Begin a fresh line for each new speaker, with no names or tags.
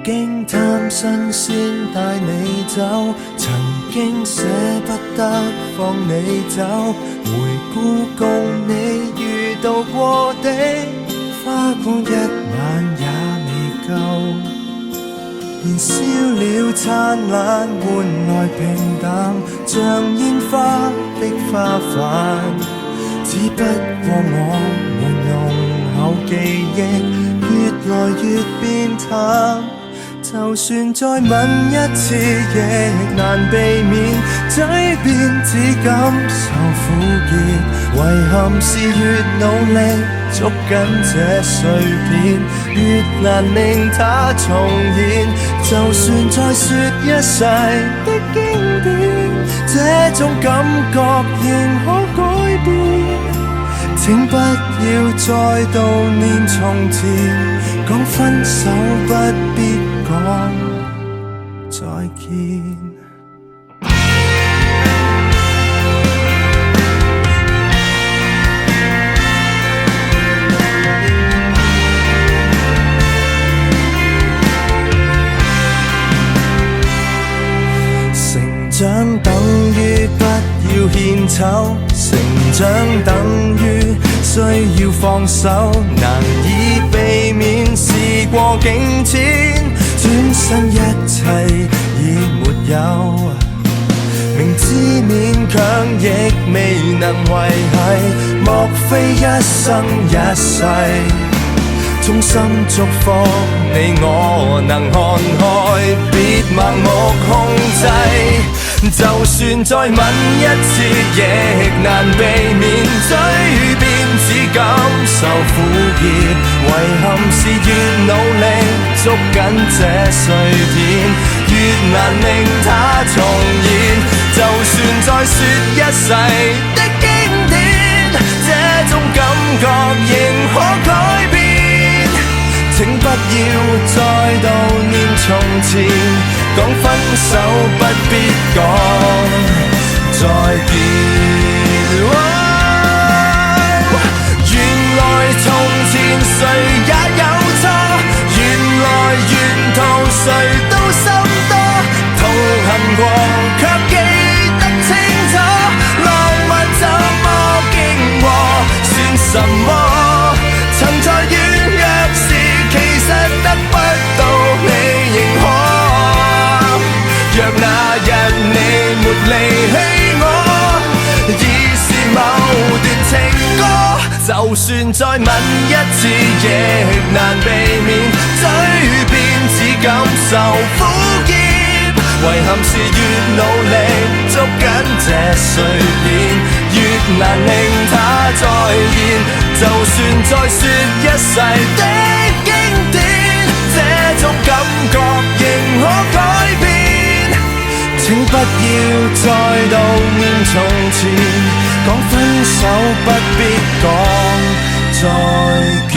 經貪新鮮帶你走，曾經捨不得放你走，回顧共你遇到過的花光一晚也未夠，燃燒了燦爛換來平淡，像煙花的花瓣，只不過我們濃厚記憶越來越變淡，就算再吻一次亦難避免，嘴邊只感受苦澀，遺憾是越努力捉緊這碎片，越難令它重現，就算再說一世的經典，這種感覺仍可改變，請不要再悼念從前，講分手不必講再見。成長等於不要獻醜，成長等於需要放手，難以避免事過境遷，轉身一切已沒有，明知勉強亦未能維繫，莫非一生一世，衷心祝福你我能看開，別盲目控制，就算再吻一次亦難避免，嘴邊只感受苦澀，遺憾是越努力捉緊這碎片，越難令它重現，就算再說一世的經典，這種感覺仍可改變，請不要再悼念從前，講分手不必講再見。原來從前誰也有錯，原來沿途誰都心多，痛恨過卻記得清楚，浪漫怎麼經過算什麼，曾在軟弱時其實得不到你認可，若那日你沒離棄我，已是某段情歌，就算再吻一次亦難避免，嘴邊只感受苦澀，遺憾是越努力捉緊這碎片，越難令它再現，就算再說一世的經典，這種感覺仍可改變，請不要再悼念從前，講分手不必講再見。